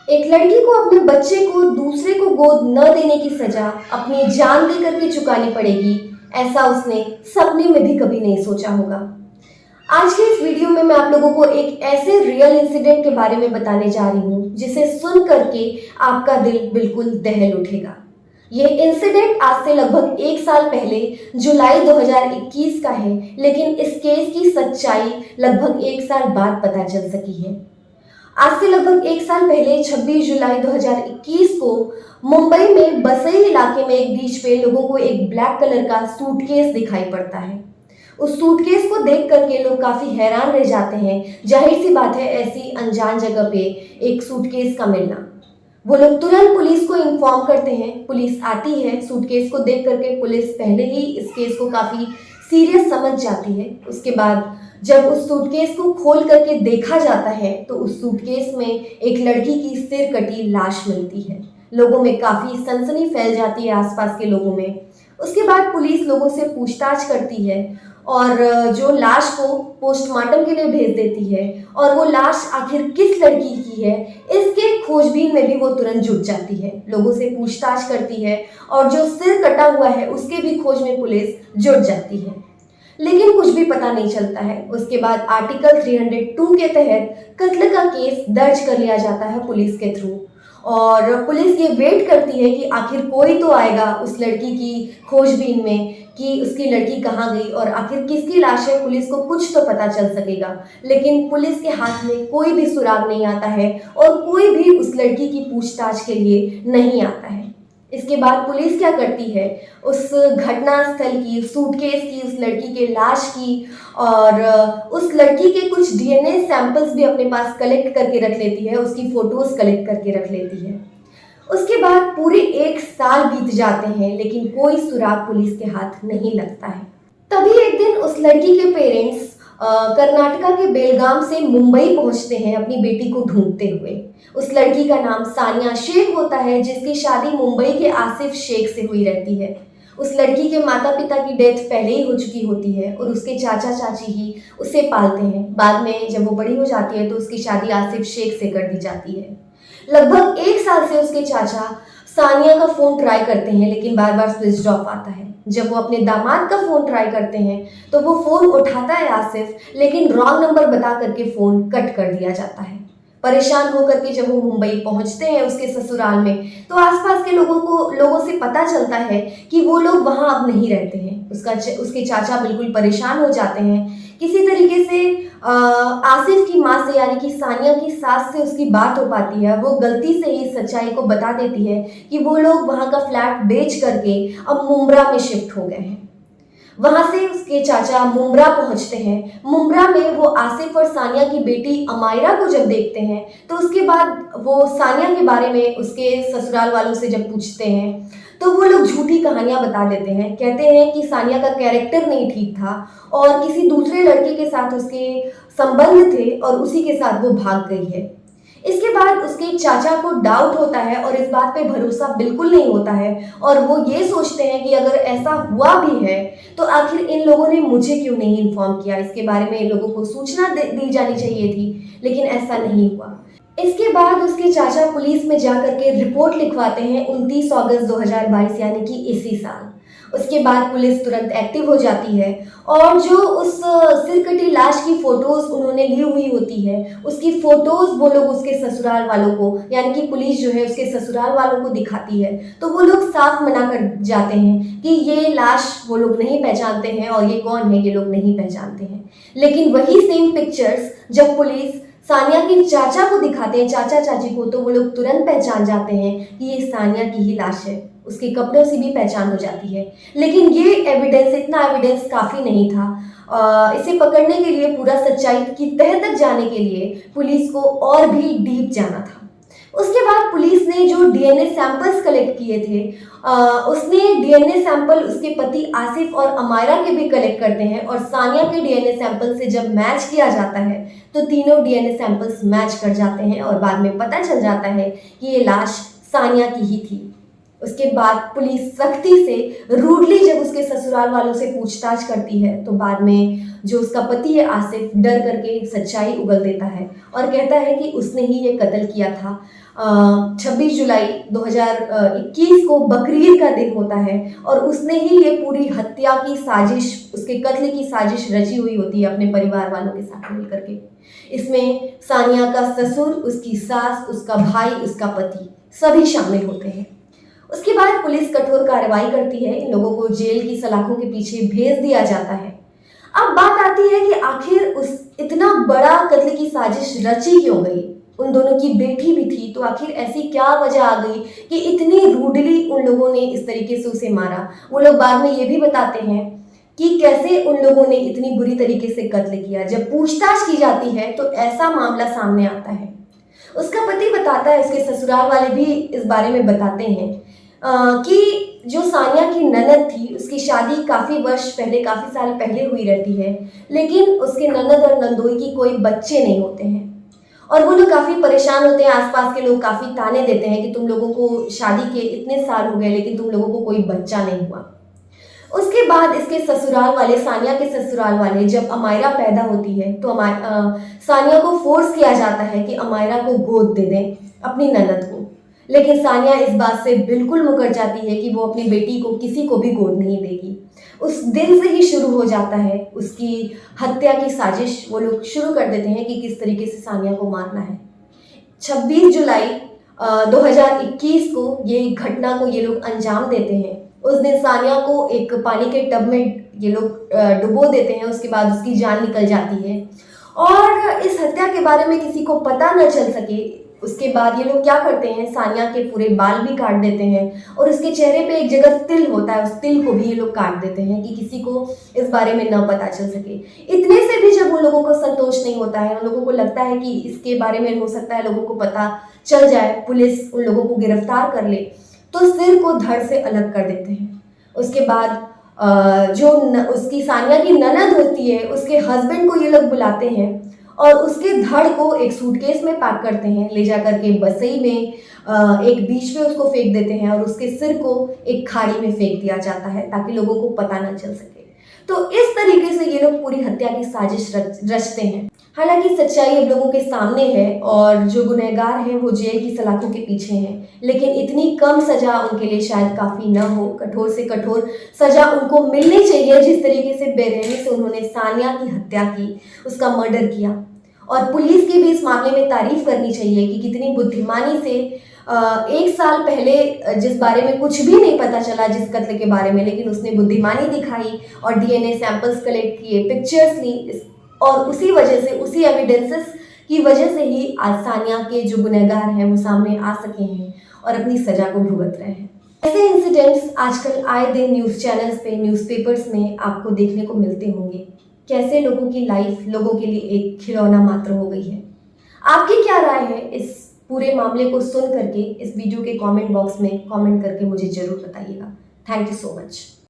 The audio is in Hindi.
एक लड़की को अपने बच्चे को दूसरे को गोद न देने की सजा अपनी जान दे करके चुकानी पड़ेगी, ऐसा उसने सपने में भी कभी नहीं सोचा होगा। आज के इस वीडियो में मैं आप लोगों को एक ऐसे रियल इंसिडेंट के बारे में बताने जा रही हूँ जिसे सुन करके आपका दिल बिल्कुल दहल उठेगा। ये इंसिडेंट आज से लगभग एक साल पहले जुलाई 2021 का है, लेकिन इस केस की सच्चाई लगभग एक साल बाद पता चल सकी है। आज से लगभग एक साल पहले 26 जुलाई 2021 को मुंबई में बसई इलाके में एक बीच पे लोगों को एक ब्लैक कलर का सूटकेस दिखाई पड़ता है। उस सूटकेस को देख करके लोग काफी हैरान रह जाते हैं। जाहिर सी बात है, ऐसी अनजान जगह पे एक सूटकेस का मिलना। वो लोग तुरंत पुलिस को इन्फॉर्म करते हैं। पुलिस आती है। सूटकेस को देख करके पुलिस पहले ही इस केस को काफी सीरियस समझ जाती है। उसके बाद जब उस सूटकेस को खोल करके देखा जाता है तो उस सूटकेस में एक लड़की की सिर कटी लाश मिलती है। लोगों में काफी सनसनी फैल जाती है, आसपास के लोगों में। उसके बाद पुलिस लोगों से पूछताछ करती है और जो लाश को पोस्टमार्टम के लिए भेज देती है, और वो लाश आखिर किस लड़की की है इसके खोजबीन में भी वो तुरंत जुट जाती है। लोगों से पूछताछ करती है और जो सिर कटा हुआ है उसके भी खोज में पुलिस जुट जाती है, लेकिन कुछ भी पता नहीं चलता है। उसके बाद आर्टिकल 302 के तहत कत्ल का केस दर्ज कर लिया जाता है पुलिस के थ्रू, और पुलिस ये वेट करती है कि आखिर कोई तो आएगा उस लड़की की खोजबीन में कि उसकी लड़की कहाँ गई और आखिर किसकी लाश है। पुलिस को कुछ तो पता चल सकेगा, लेकिन पुलिस के हाथ में कोई भी सुराग नहीं आता है और कोई भी उस लड़की की पूछताछ के लिए नहीं आता है। इसके बाद पुलिस क्या करती है, उस घटना स्थल की, सूटकेस की, उस लड़की के लाश की और उस लड़की के कुछ डीएनए सैंपल्स भी अपने पास कलेक्ट करके रख लेती है, उसकी फोटोज कलेक्ट करके रख लेती है। उसके बाद पूरे एक साल बीत जाते हैं, लेकिन कोई सुराग पुलिस के हाथ नहीं लगता है। तभी एक दिन उस लड़की के पेरेंट्स कर्नाटका के बेलगाम से मुंबई पहुंचते हैं अपनी बेटी को ढूंढते हुए। उस लड़की का नाम सानिया शेख होता है, जिसकी शादी मुंबई के आसिफ शेख से हुई रहती है। उस लड़की के माता पिता की डेथ पहले ही हो चुकी होती है और उसके चाचा चाची ही उसे पालते हैं। बाद में जब वो बड़ी हो जाती है तो उसकी शादी आसिफ शेख से कर दी जाती है। लगभग एक साल से उसके चाचा सानिया का फोन ट्राई करते हैं, लेकिन बार बार स्विच ऑफ आता है। जब वो अपने दामाद का फोन ट्राई करते हैं तो वो फोन उठाता है आसिफ, लेकिन रॉन्ग नंबर बता करके फोन कट कर दिया जाता है। परेशान होकर के जब वो मुंबई पहुंचते हैं उसके ससुराल में, तो आसपास के लोगों से पता चलता है कि वो लोग वहां अब नहीं रहते हैं। उसके चाचा बिल्कुल परेशान हो जाते हैं। किसी तरीके से आसिफ की माँ से, यानी कि सानिया की सास से उसकी बात हो पाती है। वो गलती से ही सच्चाई को बता देती है कि वो लोग वहां का फ्लैट बेच करके अब मुंब्रा में शिफ्ट हो गए हैं। वहां से उसके चाचा मुंब्रा पहुंचते हैं। मुंब्रा में वो आसिफ और सानिया की बेटी अमायरा को जब देखते हैं तो उसके बाद वो सानिया के बारे में उसके ससुराल वालों से जब पूछते हैं तो वो लोग झूठी कहानियां बता देते हैं। कहते हैं कि सानिया का कैरेक्टर नहीं ठीक था और किसी दूसरे लड़के के साथ उसके संबंध थे और उसी के साथ वो भाग गई है। इसके बाद उसके चाचा को डाउट होता है और इस बात पे भरोसा बिल्कुल नहीं होता है, और वो ये सोचते हैं कि अगर ऐसा हुआ भी है तो आखिर इन लोगों ने मुझे क्यों नहीं इन्फॉर्म किया, इसके बारे में इन लोगों को सूचना दी जानी चाहिए थी, लेकिन ऐसा नहीं हुआ। इसके बाद उसके चाचा पुलिस में जाकर के रिपोर्ट लिखवाते हैं 29 अगस्त 2022, यानी कि इसी साल। उसके बाद पुलिस तुरंत एक्टिव हो जाती है और जो उस सिरकटी लाश की फोटोज उन्होंने ली हुई होती है, उसकी फोटोज वो लोग उसके ससुराल वालों को, यानी कि पुलिस जो है उसके ससुराल वालों को दिखाती है, तो वो लोग साफ मना कर जाते हैं कि ये लाश वो लोग नहीं पहचानते हैं और ये कौन है ये लोग नहीं पहचानते हैं। लेकिन वही सेम पिक्चर्स जब पुलिस सानिया के चाचा को दिखाते हैं, चाचा चाची को, तो वो लोग तुरंत पहचान जाते हैं कि ये सानिया की ही लाश है। उसके कपड़ों से भी पहचान हो जाती है। लेकिन ये इतना एविडेंस काफ़ी नहीं था। इसे पकड़ने के लिए, पूरा सच्चाई की तह तक जाने के लिए पुलिस को और भी डीप जाना था। उसके बाद पुलिस ने जो डीएनए सैंपल्स कलेक्ट किए थे, उसने डीएनए सैंपल उसके पति आसिफ और अमायरा के भी कलेक्ट करते हैं, और सानिया के डीएनए सैंपल से जब मैच किया जाता है तो तीनों डीएनए सैंपल्स मैच कर जाते हैं और बाद में पता चल जाता है कि ये लाश सानिया की ही थी। उसके बाद पुलिस सख्ती से रूडली जब उसके ससुराल वालों से पूछताछ करती है तो बाद में जो उसका पति है आसिफ, डर करके सच्चाई उगल देता है और कहता है कि उसने ही ये कत्ल किया था। 26 जुलाई 2021 को बकरीद का दिन होता है और उसने ही ये पूरी हत्या की साजिश, उसके कत्ल की साजिश रची हुई होती है अपने परिवार वालों के साथ मिल करके। इसमें सानिया का ससुर, उसकी सास, उसका भाई, उसका पति सभी शामिल होते हैं। उसके बाद पुलिस कठोर कार्रवाई करती है, इन लोगों को जेल की सलाखों के पीछे भेज दिया जाता है। अब बात आती है कि आखिर उस इतना बड़ा कत्ल की साजिश रची क्यों गई? उन दोनों की बेटी भी थी, तो आखिर ऐसी क्या वजह आ गई कि इतनी रूडली उन लोगों ने इस तरीके से उसे मारा? वो लोग बाद में ये भी बताते हैं कि कैसे उन लोगों ने इतनी बुरी तरीके से कत्ल किया। जब पूछताछ की जाती है तो ऐसा मामला सामने आता है। उसका पति बताता है, उसके ससुराल वाले भी इस बारे में बताते हैं कि जो सानिया की ननद थी उसकी शादी काफ़ी वर्ष पहले, काफ़ी साल पहले हुई रहती है, लेकिन उसके ननद और नंदोई की कोई बच्चे नहीं होते हैं और वो लोग काफ़ी परेशान होते हैं। आसपास के लोग काफ़ी ताने देते हैं कि तुम लोगों को शादी के इतने साल हो गए लेकिन तुम लोगों को कोई बच्चा नहीं हुआ। उसके बाद इसके ससुराल वाले, सानिया के ससुराल वाले, जब अमायरा पैदा होती है तो सानिया को फोर्स किया जाता है कि अमायरा को गोद दे दें अपनी ननद को, लेकिन सानिया इस बात से बिल्कुल मुकर जाती है कि वो अपनी बेटी को किसी को भी गोद नहीं देगी। उस दिन से ही शुरू हो जाता है उसकी हत्या की साजिश। वो लोग शुरू कर देते हैं कि किस तरीके से सानिया को मारना है। 26 जुलाई 2021 को ये घटना को ये लोग अंजाम देते हैं। उस दिन सानिया को एक पानी के टब में ये लोग डुबो देते हैं, उसके बाद उसकी जान निकल जाती है और इस हत्या के बारे में किसी को पता न चल सके, उसके बाद ये लोग क्या करते हैं, सानिया के पूरे बाल भी काट देते हैं और उसके चेहरे पे एक जगह तिल होता है, उस तिल को भी ये लोग काट देते हैं कि किसी को इस बारे में न पता चल सके। इतने से भी जब उन लोगों को संतोष नहीं होता है, उन लोगों को लगता है कि इसके बारे में हो सकता है लोगों को पता चल जाए, पुलिस उन लोगों को गिरफ्तार कर ले, तो सिर को धड़ से अलग कर देते हैं। उसके बाद उसकी सानिया की ननद होती है, उसके हस्बैंड को ये लोग बुलाते हैं और उसके धड़ को एक सूटकेस में पैक करते हैं, ले जा करके बसई में एक बीच में उसको फेंक देते हैं और उसके सिर को एक खाड़ी में फेंक दिया जाता है ताकि लोगों को पता ना चल सके। तो इस तरीके से ये लोग पूरी हत्या की साजिश रचते हैं। हालांकि सच्चाई अब लोगों के सामने है और जो गुनहगार हैं वो जेल की सलाखों के पीछे हैं, लेकिन इतनी कम सजा उनके लिए शायद काफ़ी न हो। कठोर से कठोर सजा उनको मिलनी चाहिए। जिस तरीके से बेरहमी से उन्होंने सानिया की हत्या की, उसका मर्डर किया, और पुलिस की भी इस मामले में तारीफ करनी चाहिए कि कितनी बुद्धिमानी से एक साल पहले जिस बारे में कुछ भी नहीं पता चला, जिस कत्ल के बारे में, लेकिन उसने बुद्धिमानी दिखाई और डीएनए सैंपल्स कलेक्ट किए, पिक्चर्स ली और उसी वजह से, उसी एविडेंसेस की वजह से ही आज सानिया के जो गुनहगार हैं वो सामने आ सके हैं और अपनी सजा को भुगत रहे हैं। ऐसे इंसिडेंट्स आजकल आए दिन न्यूज़ चैनल्स पे, न्यूज़पेपर्स में आपको देखने को मिलते होंगे। कैसे लोगों की लाइफ लोगों के लिए एक खिलौना मात्र हो गई है। आपकी क्या राय है इस पूरे मामले को सुन करके? इस वीडियो के कमेंट बॉक्स में कमेंट करके मुझे ज़रूर बताइएगा। Thank you so much.